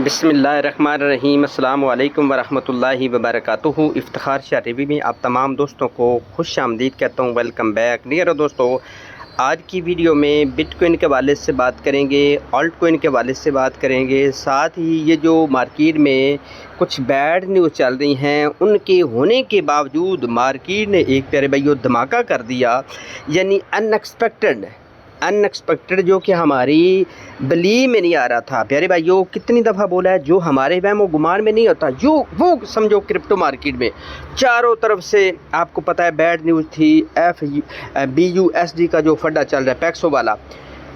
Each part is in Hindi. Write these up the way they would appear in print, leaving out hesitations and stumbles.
बिस्मिल्लाहिर्रहमानिर्रहीम अस्सलामु अलैकुम वरहमतुल्लाहि वबरकातुहू। इफ्तिखार शाह टीवी में आप तमाम दोस्तों को खुश आमदीद कहता हूँ। वेलकम बैक डियर दोस्तों। आज की वीडियो में बिटकॉइन के हवाले से बात करेंगे, ऑल्ट कॉइन के हवाले से बात करेंगे। साथ ही ये जो मार्केट में कुछ बैड न्यूज़ चल रही हैं उनके होने के बावजूद मार्केट ने एक प्यारे भाइयों धमाका कर दिया, यानी अनएक्सपेक्टेड जो कि हमारी बली में नहीं आ रहा था। प्यारे भाइयों कितनी दफ़ा बोला है, जो हमारे वहम गुमान में नहीं होता, जो वो समझो क्रिप्टो मार्केट में चारों तरफ से आपको पता है बैड न्यूज़ थी। BUSD का जो फड्डा चल रहा है पैक्सो वाला,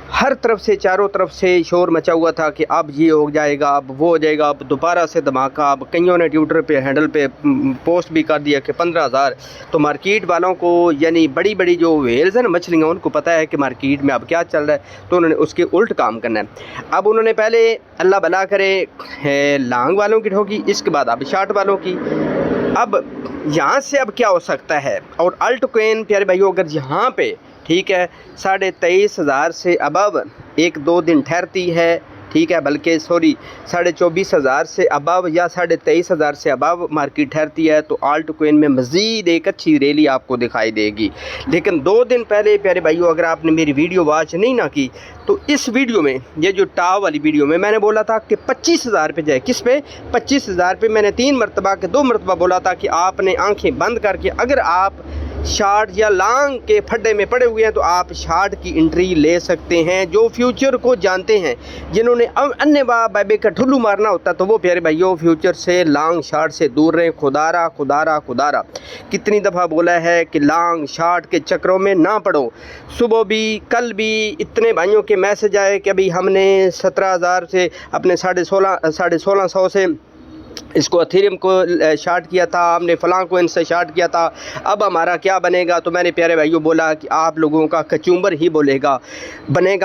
हर तरफ से चारों तरफ से शोर मचा हुआ था कि अब ये हो जाएगा, अब वो हो जाएगा, अब दोबारा से धमाका। अब कईयों ने ट्विटर पे हैंडल पे पोस्ट भी कर दिया कि 15,000। तो मार्केट वालों को यानी बड़ी बड़ी जो वेल्स हैं ना मछलियाँ, उनको पता है कि मार्केट में अब क्या चल रहा है, तो उन्होंने उसके उल्ट काम करना है। अब उन्होंने पहले अल्लाह भला करे लॉन्ग वालों की ठोकी, इसके बाद अब शार्ट वालों की। अब यहाँ से अब क्या हो सकता है। और अल्ट कॉइन प्यारे भाइयों अगर यहाँ पे ठीक है 23,500 से अबव 1-2 दिन ठहरती है, ठीक है, बल्कि सॉरी 24,500 से अबव या 23,500 से अबव मार्केट ठहरती है तो आल्ट कॉइन में मज़ीद एक अच्छी रैली आपको दिखाई देगी। लेकिन 2 दिन पहले प्यारे भाइयों अगर आपने मेरी वीडियो वॉच नहीं ना की तो इस वीडियो में, ये जो टाव वाली वीडियो में मैंने बोला था कि 25,000 पे जाए। किस पे? 25,000 पे। मैंने 2 मरतबा बोला था कि आपने आंखें बंद करके अगर आप शार्ट या लॉन्ग के फड्डे में पड़े हुए हैं तो आप शार्ट की एंट्री ले सकते हैं। जो फ्यूचर को जानते हैं, जिन्होंने अन्य बाबे का ठुल्लू मारना होता तो वो प्यारे भाइयों फ्यूचर से लॉन्ग शार्ट से दूर रहें। खुदारा कितनी दफ़ा बोला है कि लॉन्ग शार्ट के चक्रों में ना पड़ो। सुबह भी कल भी इतने भाइयों के मैसेज आए कि अभी हमने 17,000 से अपने 1650 से इसको अथेरियम को शार्ट किया था, हमने फलां को इनसे शार्ट किया था, अब हमारा क्या बनेगा। तो मैंने प्यारे भाइयों बोला कि आप लोगों का कचूम्बर ही बनेगा,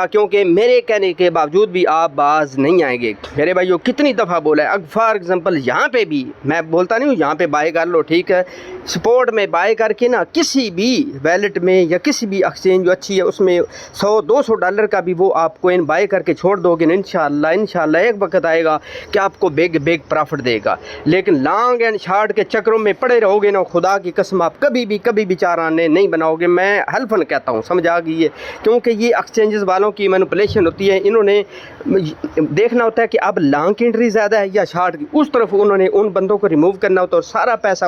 क्योंकि मेरे कहने के बावजूद भी आप बाज नहीं आएंगे। मेरे भाइयों कितनी दफ़ा बोला है। अब फॉर एग्ज़ाम्पल यहाँ पे भी मैं बोलता नहीं हूँ यहाँ पे बाय कर लो, ठीक है, सपोर्ट में बाय करके ना किसी भी वैलेट में या किसी भी एक्सचेंज जो अच्छी है उसमें $100-200 का भी वो आप कॉइन बाय करके छोड़ दोगे ना, इंशाल्लाह एक वक्त आएगा कि आपको बिग प्रॉफिट देगा। लेकिन लॉन्ग एंड शार्ट के चक्रों में पड़े रहोगे ना, खुदा की कसम आप कभी भी चाराने नहीं बनाओगे। मैं हल्फन कहता हूँ, समझ आ गई है, क्योंकि ये एक्सचेंजेस वालों की मैनिपुलेशन होती है। इन्होंने देखना होता है कि अब लॉन्ग की एंट्री ज़्यादा है या शार्ट की, उस तरफ उन्होंने उन बंदों को रिमूव करना होता है और सारा पैसा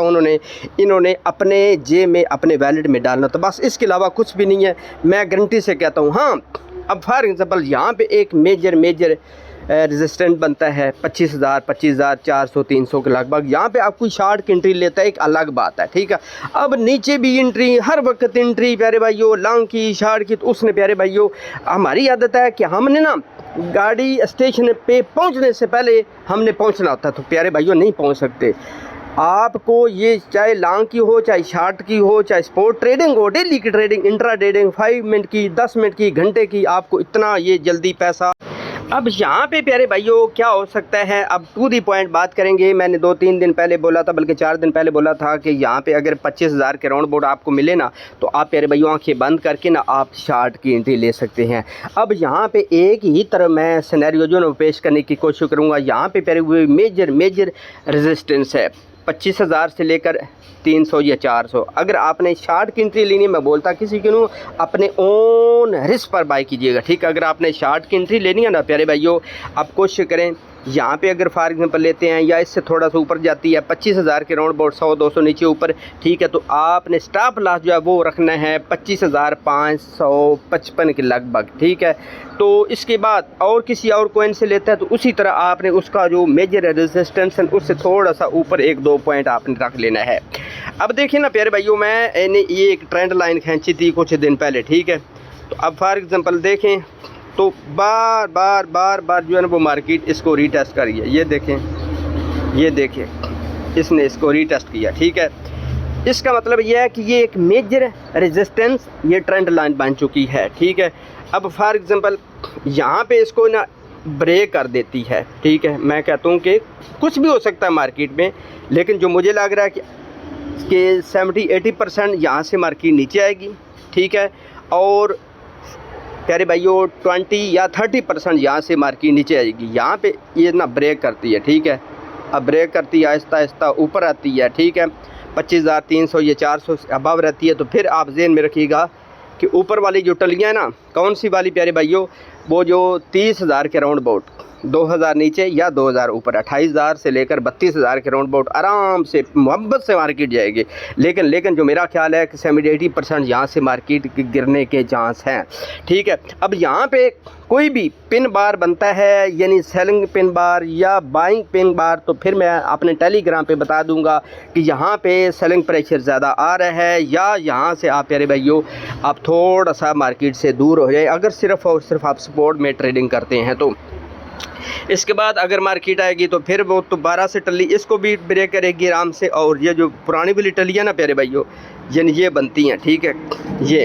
इन्होंने अपने जेब में अपने वैलेट में डालना होता है, बस इसके अलावा कुछ भी नहीं है। मैं गारंटी से कहता हूँ। हाँ, अब फॉर एग्ज़ाम्पल यहाँ पे एक मेजर रेजिस्टेंट बनता है 25,400 300 के लगभग। यहाँ पे आप कोई शार्ट की एंट्री लेता है एक अलग बात है, ठीक है। अब नीचे भी एंट्री, हर वक्त एंट्री प्यारे भाइयों, लॉन्ग की शार्ट की। तो उसने प्यारे भाइयों हमारी आदत है कि हमने ना गाड़ी स्टेशन पे पहुँचने से पहले हमने पहुँचना होता है, तो प्यारे भाइयों नहीं पहुँच सकते। आपको ये चाहे लॉन्ग की हो, चाहे शार्ट की हो, चाहे स्पोर्ट ट्रेडिंग हो, डेली की ट्रेडिंग, इंट्रा ट्रेडिंग, 5 मिनट की, 10 मिनट की, घंटे की, आपको इतना ये जल्दी पैसा। अब यहाँ पे प्यारे भाइयों क्या हो सकता है, अब टू दी पॉइंट बात करेंगे। मैंने 2-3 दिन पहले बोला था, बल्कि 4 दिन पहले बोला था कि यहाँ पे अगर 25,000 के राउंड बोर्ड आपको मिले ना तो आप प्यारे भाइयों आंखें बंद करके ना आप शार्ट की एंट्री ले सकते हैं। अब यहाँ पे एक ही तरह मैं सिनेरियो जो ना पेश करने की कोशिश करूँगा। यहाँ पे प्यारे हुए मेजर रेजिस्टेंस है 25,000 से लेकर 300 या 400। अगर आपने शार्ट की एंट्री लेनी है, मैं बोलता किसी के नो अपने ओन रिस्क पर बाय कीजिएगा, ठीक है। अगर आपने शार्ट की एंट्री लेनी है ना प्यारे भाइयों, आप कोशिश करें यहाँ पे अगर फॉर एग्जांपल लेते हैं या इससे थोड़ा सा ऊपर जाती है 25,000 के राउंड बोर्ड 100-200 नीचे ऊपर, ठीक है, तो आपने स्टॉप लॉस जो है वो रखना है 25,555 के लगभग, ठीक है। तो इसके बाद और किसी और कॉइन से लेता है तो उसी तरह आपने उसका जो मेजर रेजिस्टेंस है उससे थोड़ा सा ऊपर 1-2 पॉइंट आपने रख लेना है। अब देखिए ना प्यारे भाइयों, मैंने ये एक ट्रेंड लाइन खींची थी कुछ दिन पहले, ठीक है। तो अब फॉर एग्जांपल देखें तो बार जो है ना वो मार्केट इसको रीटेस्ट करी है। ये देखें इसने इसको रीटेस्ट किया, ठीक है। इसका मतलब ये है कि ये एक मेजर रेजिस्टेंस ये ट्रेंड लाइन बन चुकी है, ठीक है। अब फॉर एग्जांपल यहाँ पे इसको ना ब्रेक कर देती है, ठीक है। मैं कहता हूँ कि कुछ भी हो सकता है मार्केट में, लेकिन जो मुझे लग रहा है कि 70-80% यहाँ से मार्केट नीचे आएगी, ठीक है। और प्यारे भाइयों 20 या 30% यहाँ से मार्केट नीचे आएगी। यहाँ पे ये ना ब्रेक करती है, ठीक है। अब ब्रेक करती है, आहिस्ता आहिस्ता ऊपर आती है, ठीक है। 25,300 ये 400 अबव रहती है। तो फिर आप ज़हन में रखिएगा कि ऊपर वाली जो टलियाँ हैं ना, कौन सी वाली प्यारे भाइयों, वो जो 30,000 के राउंड अबाउट, 2,000 नीचे या 2,000 ऊपर, 28,000 से लेकर 32,000 के राउंड अबाउट आराम से मोहब्बत से मार्केट जाएगी। लेकिन जो मेरा ख्याल है कि 70-80% यहाँ से मार्केट गिरने के चांस हैं, ठीक है। अब यहाँ पे कोई भी पिन बार बनता है, यानी सेलिंग पिन बार या बाइंग पिन बार, तो फिर मैं अपने टेलीग्राम पे बता दूंगा कि यहाँ पे सेलिंग प्रेशर ज़्यादा आ रहा है या यहाँ से आप प्यारे भाइयों आप थोड़ा सा मार्केट से दूर हो जाए, अगर सिर्फ़ और सिर्फ आप सपोर्ट में ट्रेडिंग करते हैं। तो इसके बाद अगर मार्केट आएगी तो फिर वो तो 12 से टली इसको भी ब्रेक करेगी आराम से। और ये जो पुरानी वाली टलियाँ ना प्यारे भाइयों, यानी ये बनती हैं, ठीक है, ये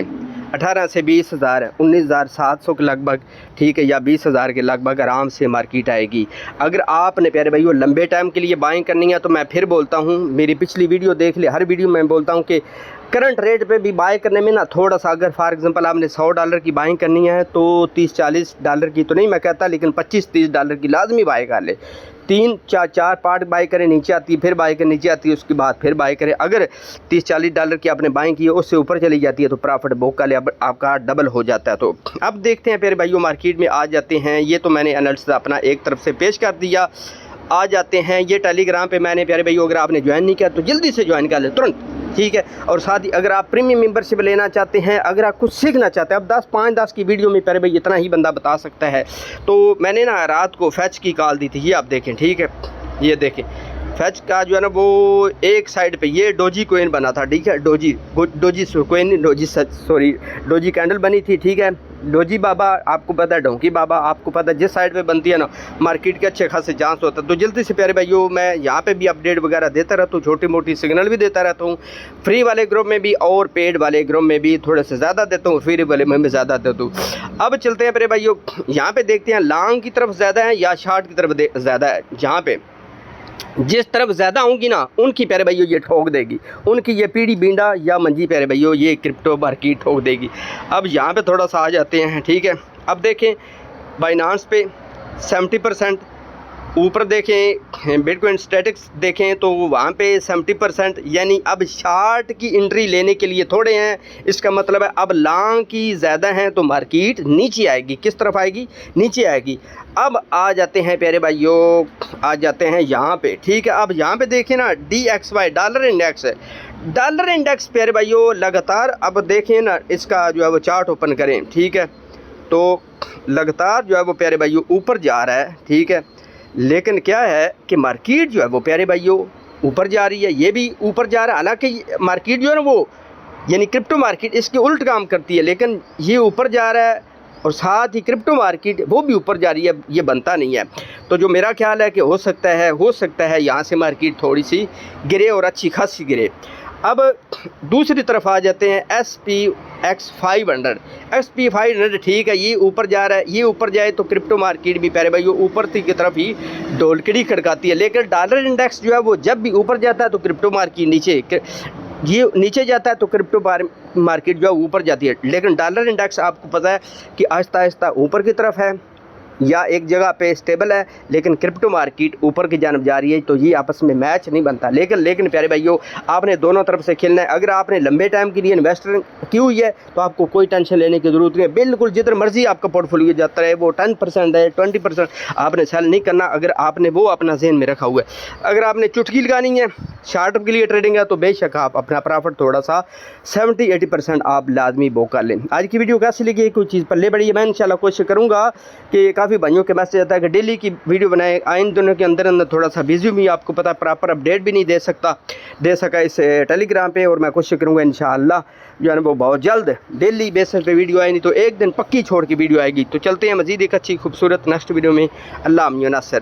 18 से 20,000 19,700 के लगभग, ठीक है, या 20,000 के लगभग आराम से मार्केट आएगी। अगर आपने प्यारे भाइयों लंबे टाइम के लिए बाइंग करनी है तो मैं फिर बोलता हूँ, मेरी पिछली वीडियो देख ले, हर वीडियो में बोलता हूँ कि करंट रेट पे भी बाय करने में ना थोड़ा सा, अगर फॉर एग्जांपल आपने $100 की बाइंग करनी है तो $30-40 की तो नहीं मैं कहता, लेकिन $25-30 की लाजमी बाय कर ले। 3-4 पार्ट बाय करें, नीचे आती है, फिर बाय करें, नीचे आती है, उसके बाद फिर बाय करें। अगर $30-40 की आपने बाइंग की है, उससे ऊपर चली जाती है तो प्रॉफिट बुक का ले आपका डबल हो जाता है। तो अब देखते हैं प्यारे भाइयों, मार्केट में आ जाते हैं। ये तो मैंने एनालिसिस अपना एक तरफ से पेश कर दिया। आ जाते हैं ये टेलीग्राम पे मैंने प्यारे भाइयों, अगर आपने ज्वाइन नहीं किया तो जल्दी से ज्वाइन कर ले तुरंत, ठीक है। और साथ ही अगर आप प्रीमियम मेंबरशिप लेना चाहते हैं, अगर आप कुछ सीखना चाहते हैं, अब 5-10 की वीडियो में प्यारे भाई इतना ही बंदा बता सकता है। तो मैंने ना रात को फैच की कॉल दी थी, ये आप देखें, ठीक है, ये देखें फैच का जो है ना वो एक साइड पे ये डोजी कोइन बना था, ठीक है, डोजी कोइन, डोजी कैंडल बनी थी, ठीक है। डोजी बाबा आपको पता है, डोंकी बाबा आपको पता है, जिस साइड पे बनती है ना मार्केट के अच्छे खासे चांस होता है। तो जल्दी से प्यारे भाइयों मैं यहाँ पे भी अपडेट वगैरह देता रहता हूँ, छोटी मोटी सिग्नल भी देता रहता हूँ, फ्री वाले ग्रुप में भी और पेड वाले ग्रुप में भी थोड़े से ज़्यादा देता हूँ, फ्री वाले में भी ज़्यादा देता हूँ। अब चलते हैं प्यारे भाइयों, यहाँ पे देखते हैं लॉन्ग की तरफ ज़्यादा है या शॉर्ट की तरफ ज़्यादा है। जहाँ पे जिस तरफ ज़्यादा होंगी ना उनकी प्यारे भाइयों ये ठोक देगी, उनकी ये पीढ़ी बींडा या मंजी प्यारे भाइयों ये क्रिप्टो मार्केट ठोक देगी। अब यहाँ पे थोड़ा सा आ जाते हैं, ठीक है। अब देखें बाइनांस पे 70% ऊपर, देखें बिटकॉइन स्टैटिक्स देखें तो वहाँ पे 70%, यानी अब शार्ट की एंट्री लेने के लिए थोड़े हैं। इसका मतलब है अब लॉन्ग की ज़्यादा हैं तो मार्केट नीचे आएगी। किस तरफ आएगी? नीचे आएगी। अब आ जाते हैं प्यारे भाइयों, आ जाते हैं यहाँ पे, ठीक है। अब यहाँ पे देखें ना DXY डॉलर इंडेक्स है, डॉलर इंडेक्स प्यारे भाइयों लगातार, अब देखें ना इसका जो है वो चार्ट ओपन करें, ठीक है, तो लगातार जो है वो प्यारे भाइयों ऊपर जा रहा है, ठीक है। लेकिन क्या है कि मार्केट जो है वो प्यारे भाइयों ऊपर जा रही है, ये भी ऊपर जा रहा है। हालांकि मार्केट जो है ना वो यानी क्रिप्टो मार्केट इसके उल्ट काम करती है, लेकिन ये ऊपर जा रहा है और साथ ही क्रिप्टो मार्केट वो भी ऊपर जा रही है, ये बनता नहीं है। तो जो मेरा ख्याल है कि हो सकता है यहाँ से मार्केट थोड़ी सी गिरे और अच्छी खासी गिरे। अब दूसरी तरफ आ जाते हैं SPX 500, ठीक है, ये ऊपर जा रहा है, ये ऊपर जाए तो क्रिप्टो मार्केट भी प्यारे भाइयों ऊपर की तरफ ही ढोलकड़ी खड़काती है। लेकिन डॉलर इंडेक्स जो है वो जब भी ऊपर जाता है तो क्रिप्टो मार्केट नीचे जाता है तो क्रिप्टो मार्केट जो है ऊपर जाती है। लेकिन डॉलर इंडेक्स आपको पता है कि आहिस्ता आहिस्ता ऊपर की तरफ है या एक जगह पे स्टेबल है, लेकिन क्रिप्टो मार्केट ऊपर की जानब जा रही है। तो ये आपस में मैच नहीं बनता। लेकिन प्यारे भाइयों आपने दोनों तरफ से खेलना है। अगर आपने लंबे टाइम के लिए इन्वेस्टर की हुई है तो आपको कोई टेंशन लेने की ज़रूरत नहीं है। बिल्कुल जिधर मर्जी आपका पोर्टफोलियो जाता रहे, वो 10% है 20%, आपने सेल नहीं करना अगर आपने वो अपना ज़हन में रखा हुआ है। अगर आपने चुटकी लगानी है, शॉर्ट टर्म के लिए ट्रेडिंग है, तो बेशक आप अपना प्रॉफिट थोड़ा सा 70-80% आप लाजमी बुक कर लें। आज की वीडियो कैसी लगी, कोई चीज़ पल्ले बढ़ी है, मैं इंशाल्लाह कोशिश करूँगा कि काफ़ी भाइयों के मैसेज आता है कि डेली की वीडियो बनाए। इन दिनों के अंदर थोड़ा सा बिजी भी, आपको पता है प्रॉपर अपडेट भी नहीं दे सका इस टेलीग्राम पे, और मैं कोशिश करूँगा इंशाअल्लाह जो है ना वो बहुत जल्द डेली बेसिस पे वीडियो आए, नहीं तो एक दिन पक्की छोड़ के वीडियो आएगी। तो चलते हैं मज़ीद एक अच्छी खूबसूरत नेक्स्ट वीडियो में। अल्लाह नासिर।